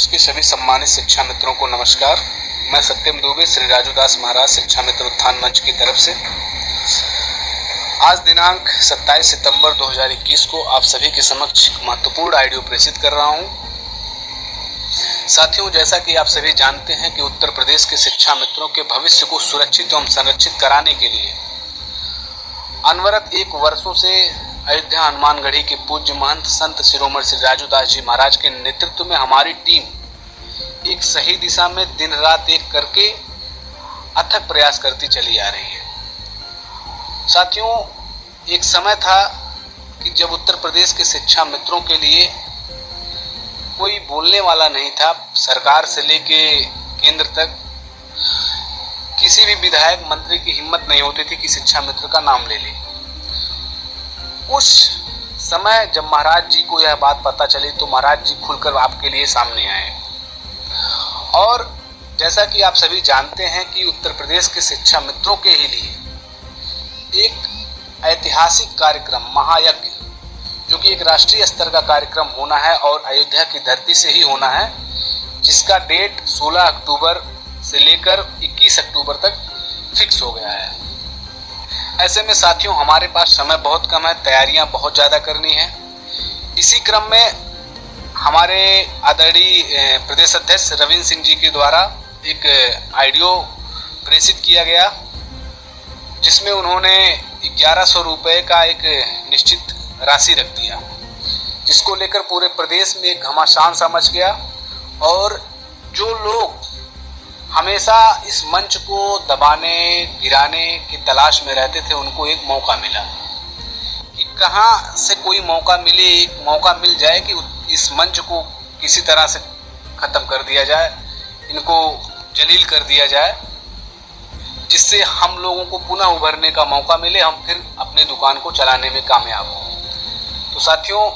प्रदेश के सभी सम्मानित शिक्षा मित्रों को नमस्कार। मैं सत्यम दुबे श्री राजूदास महाराज शिक्षा मित्र उत्थान मंच की तरफ से आज दिनांक 27 सितंबर 2021 को आप सभी के समक्ष महत्वपूर्ण ऑडियो प्रेषित कर रहा हूं। साथियों, जैसा कि आप सभी जानते हैं कि उत्तर प्रदेश के शिक्षा मित्रों के भविष्य को सुरक्षित एवं संरक्षित कराने के लिए अनवरत 1 वर्षों से अयोध्या हनुमानगढ़ी के पूज्य महंत संत शिरोमणि श्री राजूदास जी महाराज के नेतृत्व में हमारी टीम एक सही दिशा में दिन रात एक करके अथक प्रयास करती चली आ रही है। साथियों, एक समय था कि जब उत्तर प्रदेश के शिक्षा मित्रों के लिए कोई बोलने वाला नहीं था। सरकार से लेके केंद्र तक किसी भी विधायक मंत्री की हिम्मत नहीं होती थी कि शिक्षा मित्र का नाम ले ले। उस समय जब महाराज जी को यह बात पता चली तो महाराज जी खुलकर आपके लिए सामने आए। और जैसा कि आप सभी जानते हैं कि उत्तर प्रदेश के शिक्षा मित्रों के ही लिए एक ऐतिहासिक कार्यक्रम महायज्ञ, जो कि एक राष्ट्रीय स्तर का कार्यक्रम होना है और अयोध्या की धरती से ही होना है, जिसका डेट 16 अक्टूबर से लेकर 21 अक्टूबर तक फिक्स हो गया है। ऐसे में साथियों, हमारे पास समय बहुत कम है, तैयारियां बहुत ज़्यादा करनी है। इसी क्रम में हमारे आदरणीय प्रदेश अध्यक्ष रविंद्र सिंह जी के द्वारा एक ऑडियो प्रेषित किया गया, जिसमें उन्होंने 1100 रुपये का एक निश्चित राशि रख दिया, जिसको लेकर पूरे प्रदेश में एक घमासान सा मच गया। और जो लोग हमेशा इस मंच को दबाने गिराने की तलाश में रहते थे, उनको एक मौका मिला कि कहां से कोई मौका मिले, एक मौका मिल जाए कि इस मंच को किसी तरह से ख़त्म कर दिया जाए, इनको जलील कर दिया जाए, जिससे हम लोगों को पुनः उभरने का मौका मिले, हम फिर अपने दुकान को चलाने में कामयाब हों। तो साथियों,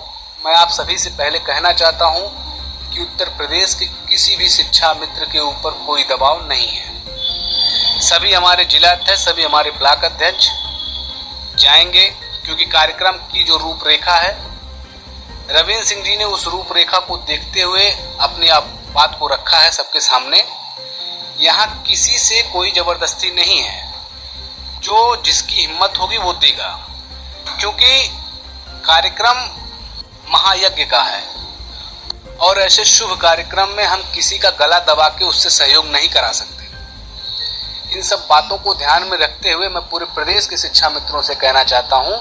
मैं आप सभी से पहले कहना चाहता हूं कि उत्तर प्रदेश के किसी भी शिक्षा मित्र के ऊपर कोई दबाव नहीं है। सभी हमारे जिला अध्यक्ष, सभी हमारे ब्लॉक अध्यक्ष जाएंगे, क्योंकि कार्यक्रम की जो रूपरेखा है, रविंद्र सिंह जी ने उस रूपरेखा को देखते हुए अपनी बात को रखा है सबके सामने। यहाँ किसी से कोई जबरदस्ती नहीं है, जो जिसकी हिम्मत होगी वो देगा, क्योंकि कार्यक्रम महायज्ञ का है और ऐसे शुभ कार्यक्रम में हम किसी का गला दबा के उससे सहयोग नहीं करा सकते। इन सब बातों को ध्यान में रखते हुए मैं पूरे प्रदेश के शिक्षा मित्रों से कहना चाहता हूं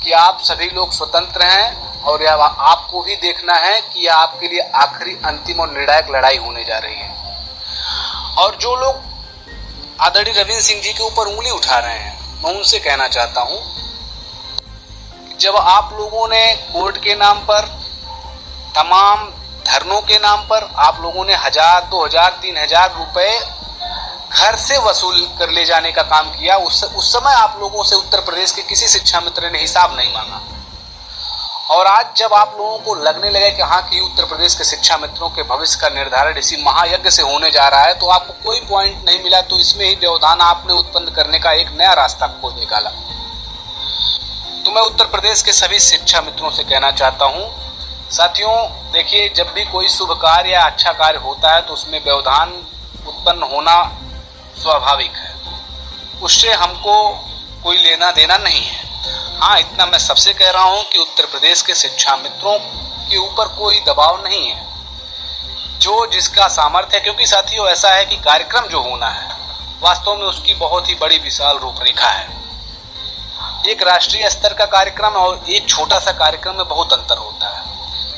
कि आप सभी लोग स्वतंत्र हैं और यह आपको भी देखना है कि यह आपके लिए आखिरी, अंतिम और निर्णायक लड़ाई होने जा रही है। और जो लोग आदरणीय रविंद्र सिंह जी के ऊपर उंगली उठा रहे हैं, मैं उनसे कहना चाहता हूं कि जब आप लोगों ने कोर्ट के नाम पर, तमाम धरनों के नाम पर आप लोगों ने 1000, 2000, 3000 रुपए घर से वसूल कर ले जाने का काम किया, उस समय आप लोगों से उत्तर प्रदेश के किसी शिक्षा मित्र ने हिसाब नहीं मांगा। और आज जब आप लोगों को लगने लगे कि हाँ कि उत्तर प्रदेश के शिक्षा मित्रों के भविष्य का निर्धारण इसी महायज्ञ से होने जा रहा है, तो आपको कोई पॉइंट नहीं मिला, तो इसमें ही व्यवधान आपने उत्पन्न करने का एक नया रास्ता खोज निकाला। तो मैं उत्तर प्रदेश के सभी शिक्षा मित्रों से कहना चाहता हूँ, साथियों देखिए, जब भी कोई शुभ कार्य या अच्छा कार्य होता है तो उसमें व्यवधान उत्पन्न होना स्वाभाविक है, उससे हमको कोई लेना देना नहीं है। हाँ, इतना मैं सबसे कह रहा हूँ कि उत्तर प्रदेश के शिक्षा मित्रों के ऊपर कोई दबाव नहीं है, जो जिसका सामर्थ्य है, क्योंकि साथियों ऐसा है कि कार्यक्रम जो होना है वास्तव में उसकी बहुत ही बड़ी विशाल रूपरेखा है। एक राष्ट्रीय स्तर का कार्यक्रम और एक छोटा सा कार्यक्रम में बहुत अंतर होता है।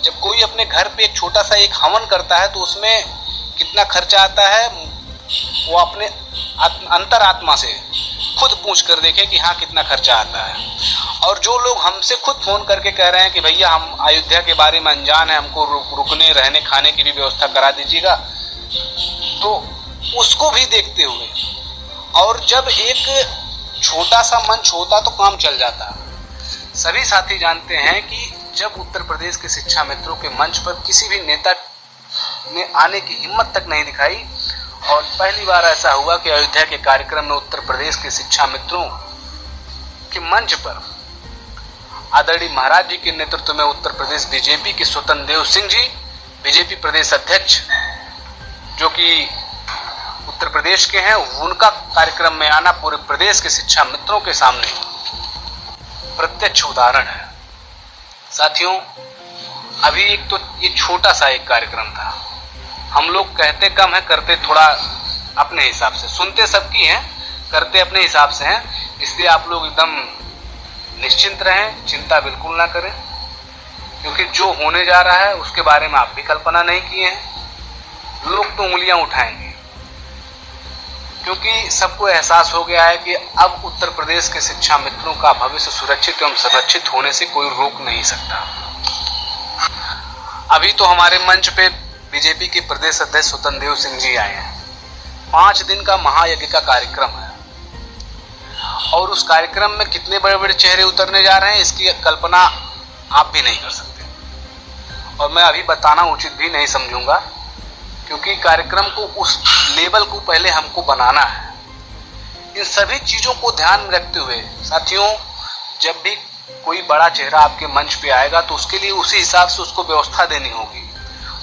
जब कोई अपने घर पे एक छोटा सा एक हवन करता है तो उसमें कितना खर्चा आता है, वो अपने अंतरात्मा से खुद पूछ कर देखे कि हाँ कितना खर्चा आता है। और जो लोग हमसे खुद फोन करके कह रहे हैं कि भैया हम अयोध्या के बारे में अनजान है, हमको रुकने रहने खाने की भी व्यवस्था करा दीजिएगा, तो उसको भी देखते हुए, और जब एक छोटा सा मंच होता तो काम चल जाता। सभी साथी जानते हैं कि जब उत्तर प्रदेश के शिक्षा मित्रों के मंच पर किसी भी नेता ने आने की हिम्मत तक नहीं दिखाई, और पहली बार ऐसा हुआ कि अयोध्या के कार्यक्रम में उत्तर प्रदेश के शिक्षा मित्रों के मंच पर आदरणीय महाराज जी के नेतृत्व में उत्तर प्रदेश बीजेपी के स्वतंत्र देव सिंह जी बीजेपी प्रदेश अध्यक्ष जो कि उत्तर प्रदेश के हैं, उनका कार्यक्रम में आना पूरे प्रदेश के शिक्षा मित्रों के सामने प्रत्यक्ष उदाहरण है। साथियों, अभी एक तो ये छोटा सा एक कार्यक्रम था। हम लोग कहते कम है, करते थोड़ा अपने हिसाब से, सुनते सबकी हैं, करते अपने हिसाब से हैं। इसलिए आप लोग एकदम निश्चिंत रहें, चिंता बिल्कुल ना करें, क्योंकि जो होने जा रहा है उसके बारे में आप भी कल्पना नहीं किए हैं। लोग तो उंगलियां उठाएंगे, क्योंकि सबको एहसास हो गया है कि अब उत्तर प्रदेश के शिक्षा मित्रों का भविष्य सुरक्षित एवं संरक्षित होने से कोई रोक नहीं सकता। अभी तो हमारे मंच पे बीजेपी के प्रदेश अध्यक्ष स्वतंत्र देव सिंह जी आए हैं। 5 दिन का महायज्ञ का कार्यक्रम है और उस कार्यक्रम में कितने बड़े बड़े चेहरे उतरने जा रहे हैं इसकी कल्पना आप भी नहीं कर सकते, और मैं अभी बताना उचित भी नहीं समझूंगा, क्योंकि कार्यक्रम को उस लेवल को पहले हमको बनाना है। इन सभी चीज़ों को ध्यान में रखते हुए साथियों, जब भी कोई बड़ा चेहरा आपके मंच पे आएगा तो उसके लिए उसी हिसाब से उसको व्यवस्था देनी होगी,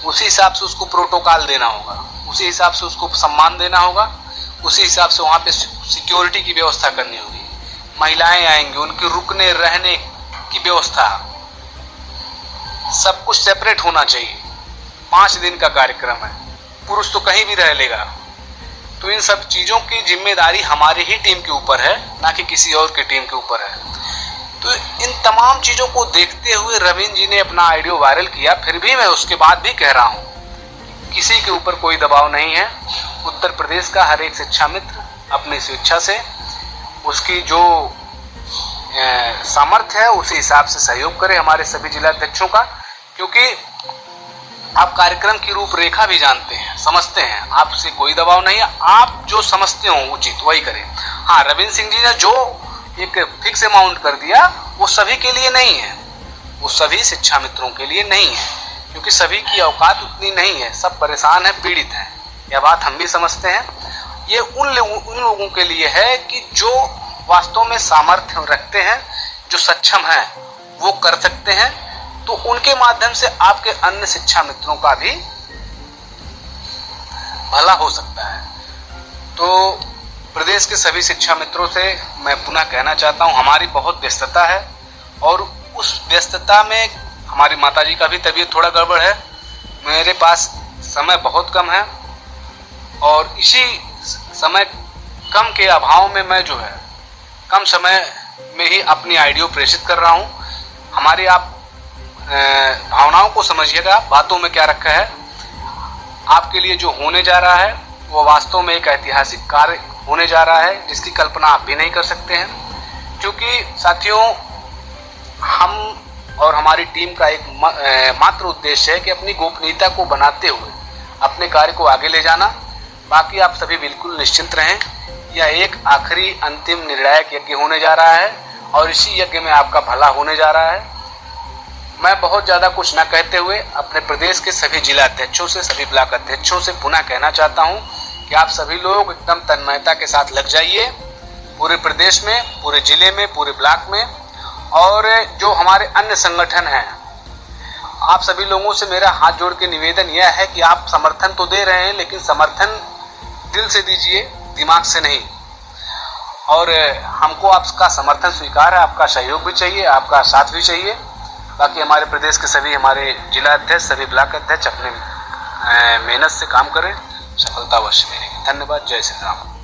उसी हिसाब से उसको प्रोटोकॉल देना होगा, उसी हिसाब से उसको सम्मान देना होगा, उसी हिसाब से वहाँ पे सिक्योरिटी की व्यवस्था करनी होगी। महिलाएं आएंगी, उनके रुकने रहने की व्यवस्था, सब कुछ सेपरेट होना चाहिए। 5 दिन का कार्यक्रम है, पुरुष तो कहीं भी रह लेगा। तो इन सब चीज़ों की जिम्मेदारी हमारी ही टीम के ऊपर है, ना कि किसी और की टीम के ऊपर है। तो इन तमाम चीज़ों को देखते हुए रविंद्र जी ने अपना ऑडियो वायरल किया। फिर भी मैं उसके बाद भी कह रहा हूँ, किसी के ऊपर कोई दबाव नहीं है। उत्तर प्रदेश का हर एक शिक्षा मित्र अपनी स्वेच्छा से उसकी जो सामर्थ्य है उसी हिसाब से सहयोग करे हमारे सभी जिला अध्यक्षों का, क्योंकि आप कार्यक्रम की रूपरेखा भी जानते हैं, समझते हैं। आपसे कोई दबाव नहीं है, आप जो समझते हो उचित वही करें। हाँ, रविंद्र सिंह जी ने जो एक फिक्स अमाउंट कर दिया वो सभी के लिए नहीं है, वो सभी शिक्षा मित्रों के लिए नहीं है, क्योंकि सभी की औकात उतनी नहीं है, सब परेशान हैं, पीड़ित हैं। यह बात हम भी समझते हैं। ये उन लोगों के लिए है कि जो वास्तव में सामर्थ्य रखते हैं, जो सक्षम हैं, वो कर सकते हैं। तो उनके माध्यम से आपके अन्य शिक्षा मित्रों का भी भला हो सकता है। तो प्रदेश के सभी शिक्षा मित्रों से मैं पुनः कहना चाहता हूं, हमारी बहुत व्यस्तता है और उस व्यस्तता में हमारी माताजी का भी तबीयत थोड़ा गड़बड़ है, मेरे पास समय बहुत कम है और इसी समय कम के अभाव में मैं जो है कम समय में ही अपनी ऑडियो प्रेषित कर रहा हूँ। हमारी आप भावनाओं को समझिएगा, बातों में क्या रखा है। आपके लिए जो होने जा रहा है वो वास्तव में एक ऐतिहासिक कार्य होने जा रहा है, जिसकी कल्पना आप भी नहीं कर सकते हैं। क्योंकि साथियों, हम और हमारी टीम का एक मात्र उद्देश्य है कि अपनी गोपनीयता को बनाते हुए अपने कार्य को आगे ले जाना। बाकी आप सभी बिल्कुल निश्चिंत रहें, यह एक आखिरी अंतिम निर्णायक यज्ञ होने जा रहा है और इसी यज्ञ में आपका भला होने जा रहा है। मैं बहुत ज़्यादा कुछ न कहते हुए अपने प्रदेश के सभी जिला अध्यक्षों से, सभी ब्लॉक अध्यक्षों से पुनः कहना चाहता हूं कि आप सभी लोग एकदम तन्मयता के साथ लग जाइए, पूरे प्रदेश में, पूरे जिले में, पूरे ब्लॉक में। और जो हमारे अन्य संगठन हैं, आप सभी लोगों से मेरा हाथ जोड़ के निवेदन यह है कि आप समर्थन तो दे रहे हैं, लेकिन समर्थन दिल से दीजिए, दिमाग से नहीं। और हमको आपका समर्थन स्वीकार है, आपका सहयोग भी चाहिए, आपका साथ भी चाहिए। बाकी हमारे प्रदेश के सभी हमारे जिला अध्यक्ष, सभी ब्लॉक अध्यक्ष अपने मेहनत से काम करें, सफलता अवश्य मिलेगी। धन्यवाद। जय श्री राम।